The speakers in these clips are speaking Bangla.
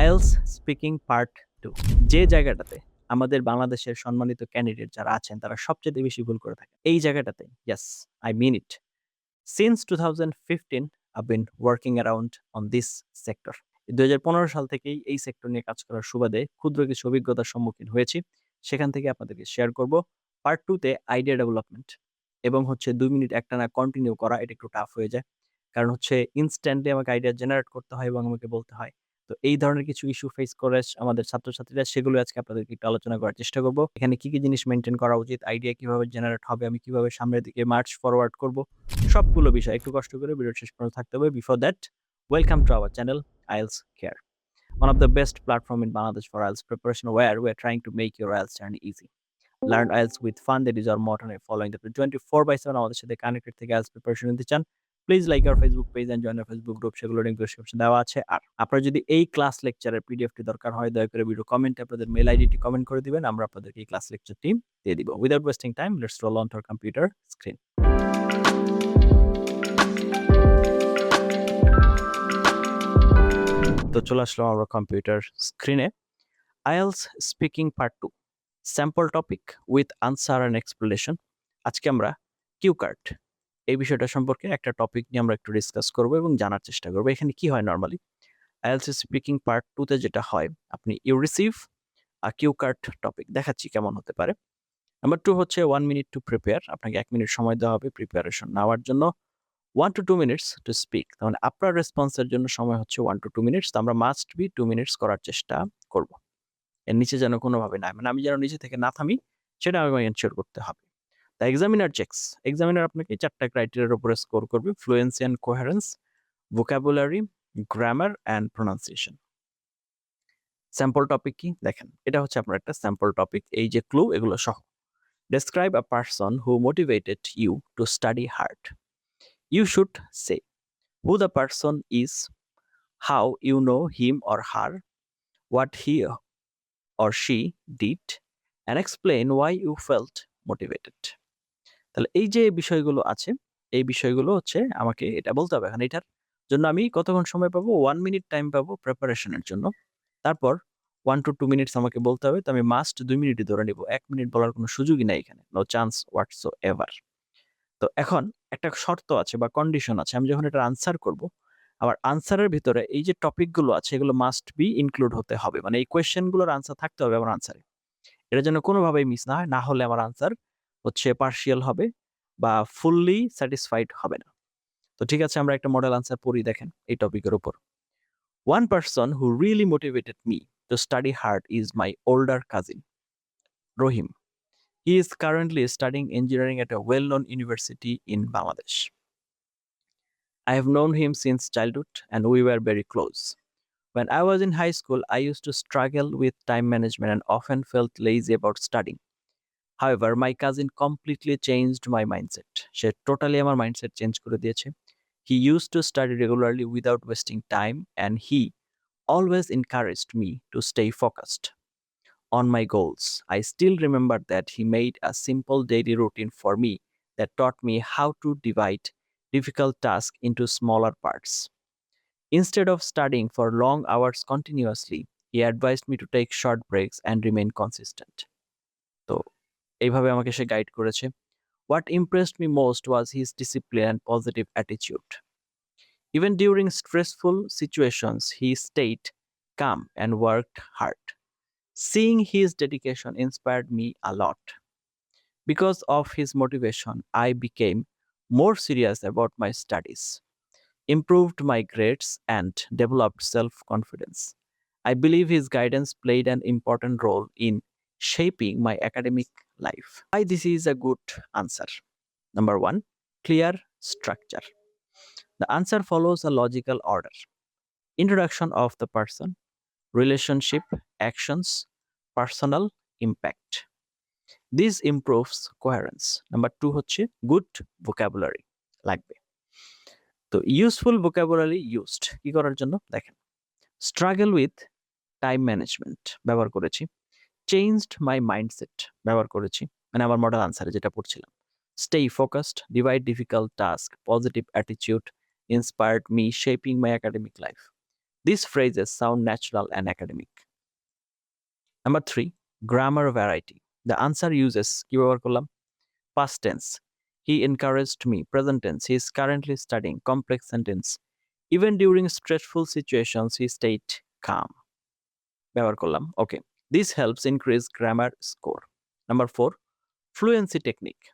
আইএলস স্পিকিং পার্ট 2 যে জায়গাটাতে আমাদের বাংলাদেশের সম্মানিত ক্যান্ডিডেট যারা আছেন তারা সবচেয়ে বেশি ভুল করে থাকে। এই জায়গাটাতে yes, I mean it. Since 2015 I've been working around on this sector. 2015 সাল থেকেই এই সেক্টর নিয়ে কাজ করার সুবাদে ক্ষুদ্র কিছু অভিজ্ঞতার সম্মুখীন হয়েছি। সেখান থেকে আপনাদেরকে শেয়ার করব। পার্ট 2 তে আইডিয়া ডেভেলপমেন্ট এবং ২ মিনিট একটানা কন্টিনিউ করা এটা একটু টাফ হয়ে যায়। কারণ ইনস্ট্যান্টলি আমাকে আইডিয়া জেনারেট করতে হয় এবং আমাকে বলতে হয়। তো এই ধরনের কিছু ইস্যু ফেস করে আমাদের ছাত্রছাত্রীরা সেগুলো আজকে আপনাদেরকে একটু আলোচনা করার চেষ্টা করব। এখানে কি জিনিস মেইনটেইন করা উচিত, আইডিয়া কিভাবে জেনারেট হবে, আমি কিভাবে সামনের দিকে মার্চ ফরওয়ার্ড করব। সবগুলো বিষয় একটু কষ্ট করে ভিডিওর শেষ পর্যন্ত থাকতে হবে। Before that, welcome to our channel IELTS Care, one of the best platform in Bangladesh for IELTS preparation, where we are trying to make your IELTS journey easy. Learn IELTS with fun, that is our motto, following the 24/7 আমাদের সাথে কানেক্টেড থেকে IELTS প্রিপারেশন নিতে চান, please like our Facebook page and join our Facebook group, সেগুলো লিংক ডেসক্রিপশন দেওয়া আছে। আর আপনার যদি এই ক্লাস লেকচারের পিডিএফটি দরকার হয়, দয়া করে ভিডিও কমেন্টে আপনাদের মেল আইডিটি কমেন্ট করে দিবেন, আমরা আপনাদেরকে এই ক্লাস লেকচারটি দিয়ে দিব। Without wasting time, let's roll on to our computer screen. তো চলে আসলাম আমরা কম্পিউটার স্ক্রিনে। IELTS speaking part 2, sample topic with answer and explanation. আজকে আমরা কিউ কার্ড এই বিষয়টা সম্পর্কে একটা টপিক নিয়ে আমরা একটু ডিসকাস করব এবং জানার চেষ্টা করব। এখানে কি হয় নরমালি IELTS স্পিকিং পার্ট 2 তে যেটা হয়, আপনি you receive a cue card topic, দেখাচ্ছি কেমন হতে পারে। নাম্বার 2 হচ্ছে 1 মিনিট টু প্রিপেয়ার, আপনাকে 1 মিনিট সময় দেওয়া হবে প্রিপারেশন নেওয়ার জন্য। 1 to 2 মিনিটস টু স্পিক, তার মানে আপনার রেসপন্সের জন্য সময় হচ্ছে 1 to 2 মিনিটস। তো আমরা মাস্ট বি 2 মিনিটস করার চেষ্টা করব। এর নিচে যেন কোনোভাবে না, মানে আমি যেন নিচে থেকে না থামি, সেটা আমাকে এনশিওর করতে হবে। দ্য এক্সামিনার চেকস, এক্সামিনার আপনাকে 4টা ক্রাইটেরিয়ার উপরে স্কোর করবে: fluency and coherence, vocabulary, grammar and pronunciation. Sample topic কি দেখেন, এটা হচ্ছে আপনার একটা স্যাম্পল টপিক, এই যে ক্লু এগুলো সহ। Describe a person who motivated you to study hard. You should say who the person is, how you know him or her, what he or she did, and explain why you felt motivated. তাহলে এই যে বিষয়গুলো আছে, এই বিষয়গুলো আমাকে এটা বলতে হবে। এখন এটার জন্য আমি কতক্ষণ সময় পাবো? 1 মিনিট টাইম পাবো প্রিপারেশনের জন্য। তারপর 1 to 2 মিনিটস আমাকে বলতে হবে। তো আমি মাস্ট 2 মিনিটই ধরে নিব। 1 মিনিট বলার কোনো সুযোগই নাই এখানে। No chance whatsoever. তো এখন একটা শর্ত আছে বা কন্ডিশন আছে। আমি যখন এটার আনসার করব, আমার আনসারের ভিতরে এই যে টপিকগুলো আছে এগুলো মাস্ট বি ইনক্লুড হতে হবে। মানে এই কোয়েশ্চেনগুলোর আনসার থাকতে হবে আমার আনসারে। এটা যেন কোনোভাবেই মিস না হয়। না হলে আমার আনসার পার্শিয়াল হবে বা ফুললি স্যাটিসফাইড হবে না। তো ঠিক আছে, আমরা একটা মডেল আনসার পড়ি, দেখেন এই টপিকের উপর। One person who really motivated me to study hard is my older cousin, Rohim. He is currently studying engineering at a well-known university in Bangladesh. I have known him since childhood and we were very close. When I was in high school, I used to struggle with time management and often felt lazy about studying. However, my cousin completely changed my mindset. Say totally আমার মাইন্ডসেট চেঞ্জ করে দিয়েছে। He used to study regularly without wasting time and he always encouraged me to stay focused on my goals. I still remember that he made a simple daily routine for me that taught me how to divide difficult tasks into smaller parts. Instead of studying for long hours continuously, he advised me to take short breaks and remain consistent. তো এইভাবে আমাকে সে গাইড করেছে। What impressed me most was his discipline and positive attitude. Even during stressful situations, he stayed calm and worked hard. Seeing his dedication inspired me a lot. Because of his motivation, I became more serious about my studies, improved my grades, and developed self confidence. I believe his guidance played an important role in shaping my academic life. Why this is a good answer? Number 1, clear structure. The answer follows a logical order: introduction of the person, relationship, actions, personal impact. This improves coherence. Number 2 হচ্ছে good vocabulary লাগবে। তো ইউজফুল vocabulary used কি করার জন্য দেখেন, struggle with time management ব্যবহার করেছি, changed my mindset ব্যবহার করেছি, মানে আমার মডেল আনসারে যেটা পড়ছিলাম। Stay focused, divide difficult task, positive attitude, inspired me, shaping my academic life. These phrases sound natural and academic. Number 3, grammar variety. The answer uses কি ব্যবহার করলাম? Past tense. He encouraged me. Present tense. He is currently studying. Complex sentence. Even during stressful situations, he stayed calm. ব্যবহার করলাম। Okay. This helps increase grammar score. Number 4, fluency technique.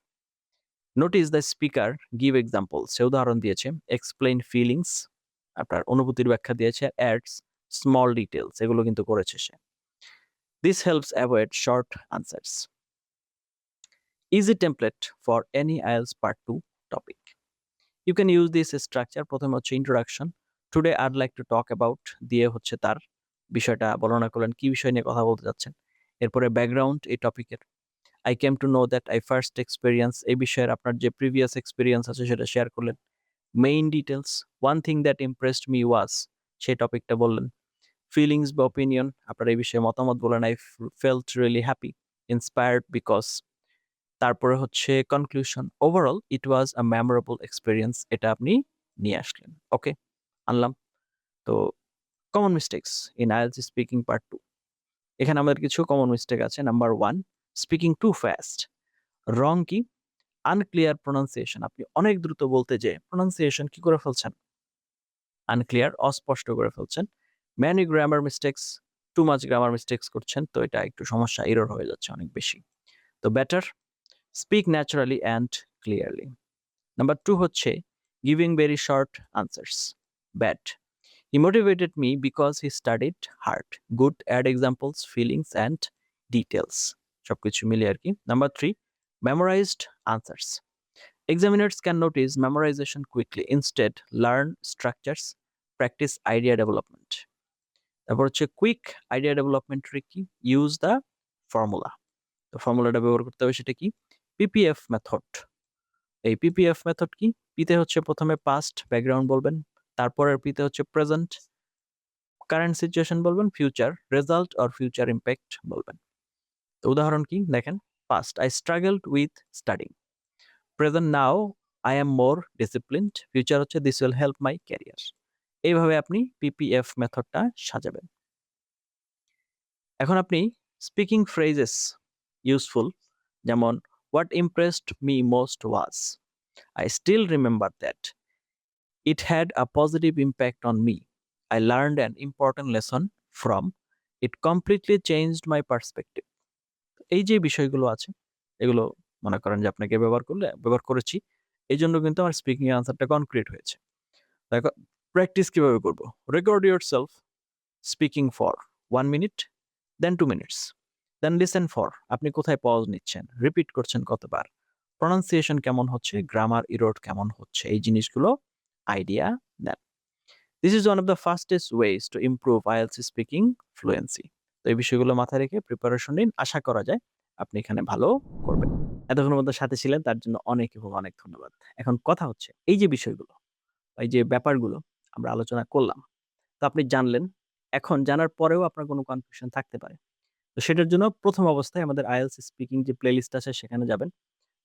Notice the speaker give examples. সে উদাহরণ দিয়েছে, explain feelings, আপনার অনুভূতির ব্যাখ্যা দিয়েছে, adds small details, এগুলো কিন্তু করেছে সে। This helps avoid short answers. Easy template for any IELTS Part 2 topic. You can use this structure. প্রথমে হচ্ছে introduction. Today I'd like to talk about, দিয়ে হচ্ছে তার বিষয়টা বর্ণনা করলেন, কি বিষয় নিয়ে কথা বলতে যাচ্ছেন। এরপরে ব্যাকগ্রাউন্ড এই টপিকের। I came to know that I first experience, এই বিষয়ের আপনার যে প্রিভিয়াস এক্সপিরিয়েন্স আছে সেটা শেয়ার করলেন। Main details, one thing that impressed me was, সেই টপিকটা বললেন। ফিলিংস বা ওপিনিয়ন, আপনার এই বিষয়ে মতামত বলেন। I felt really happy, inspired because, তারপরে হচ্ছে conclusion. Overall it was a memorable experience, এটা আপনি নিয়ে আসলেন। ওকে, আনলাম। তো common mistakes in IELTS speaking part 2, এখানে আমাদের কিছু কমন মিস্টেক আছে। Number 1, speaking too fast. Wrong কি? Unclear pronunciation. আপনি অনেক দ্রুত বলতে যেয়ে প্রোনাউন্সিয়েশন কি করে ফেলছেন? আনক্লিয়ার, অস্পষ্ট করে ফেলছেন। Many grammar mistakes, too much grammar mistakes করছেন, তো এটা একটু সমস্যা, এরর হয়ে যাচ্ছে অনেক বেশি। তো better speak naturally and clearly. Number 2 হচ্ছে giving very short answers. Bad, he motivated me because he studied hard. Good, add examples, feelings and details, সবকিছু মিলিয়ে আর কি। Number 3, memorized answers. Examiners can notice memorization quickly. Instead, learn structures, practice idea development. তারপর হচ্ছে কুইক আইডিয়া ডেভেলপমেন্ট কি? Use the formula. তো ফর্মুলাটা ব্যবহার করতে হবে, সেটা কি? PPF method. এই পিপিএফ মেথড কি? পিতে হচ্ছে প্রথমে পাস্ট ব্যাকগ্রাউন্ড বলবেন, তারপরের পিতে হচ্ছে প্রেজেন্ট কারেন্ট সিচুয়েশন বলবেন, future result or future impact বলবেন। তো উদাহরণ কি দেখেন, past, I struggled with studying. Present, now I am more disciplined. Future হচ্ছে this will help my career. এইভাবে আপনি পিপিএফ মেথডটা সাজাবেন। এখন আপনি স্পিকিং ফ্রেজেস ইউজফুল, যেমন what impressed me most was, I still remember that, it had a positive impact on me, I learned an important lesson from, it completely changed my perspective. এই যে বিষয়গুলো আছে, এগুলো মনে করেন যে আপনাকে ব্যবহার করেছি, এই জন্য কিন্তু আমার স্পিকিং এর আনসারটা কনক্রিট হয়েছে। দেখো প্র্যাকটিস কিভাবে করব? Record yourself speaking for 1 minute, then 2 minutes, then listen for, আপনি কোথায় পজ নিচ্ছেন, রিপিট করছেন কতবার, প্রোনাউন্সিয়েশন কেমন হচ্ছে, গ্রামার ইরোড কেমন হচ্ছে, এই জিনিসগুলো আইডিয়া দেন। This is one of the fastest ways to improve IELTS speaking fluency. তো এই বিষয়গুলো মাথায় রেখে প্রিপারেশন নিন, আশা করা যায় আপনি এখানে ভালো করবেন। এতক্ষণের মধ্যে সাথে ছিলেন তার জন্য অনেক এবং অনেক ধন্যবাদ। এখন কথা হচ্ছে এই যে বিষয়গুলো, এই যে ব্যাপারগুলো আমরা আলোচনা করলাম, তো আপনি জানলেন। এখন জানার পরেও আপনার কোনো কনফিউশন থাকতে পারে। তো সেটার জন্য প্রথম অবস্থায় আমাদের আইএলটিএস স্পিকিং যে প্লেলিস্ট আছে সেখানে যাবেন,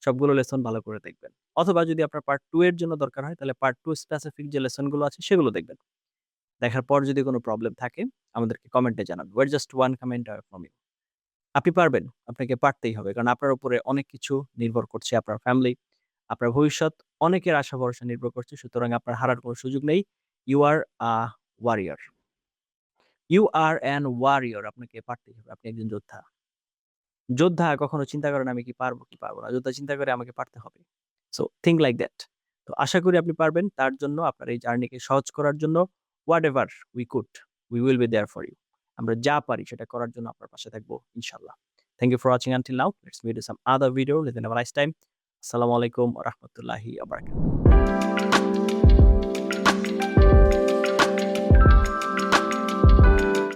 সবগুলো লেসন ভালো করে দেখবেন। অথবা যদি আপনার পার্ট 2 এর জন্য দরকার হয়, তাহলে পার্ট 2 স্পেসিফিক যে লেসনগুলো আছে সেগুলো দেখবেন। দেখার পর যদি কোনো প্রবলেম থাকে আমাদেরকে কমেন্টে জানান। We are just one comment away from you. আপনি পারবেন, আপনাকে পারতেই হবে। কারণ আপনার উপরে অনেক কিছু নির্ভর করছে, আপনার ফ্যামিলি, আপনার ভবিষ্যৎ, অনেকের আশা ভরসা নির্ভর করছে। সুতরাং আপনার হারার কোনো সুযোগ নেই। You are a warrior. You are an warrior. আপনাকে পারতেই হবে। আপনি একজন যোদ্ধা। যোদ্ধা কখনো চিন্তা করে না আমি কি পারবো কি পারবো না। যোদ্ধা চিন্তা করে আমাকে পারতে হবে। So think like that. তো আশা করি আপনি পারবেন। তার জন্য আপনার এই জার্নিকে সহজ করার জন্য whatever we could, we will be there for you. আমরা যা পারি সেটা করার জন্য আপনার পাশে থাকবো ইনশাআল্লাহ। Thank you for watching until now. Let's meet in some other video. Have a nice time. Assalamu alaikum wa rahmatullahi wa barakatuh.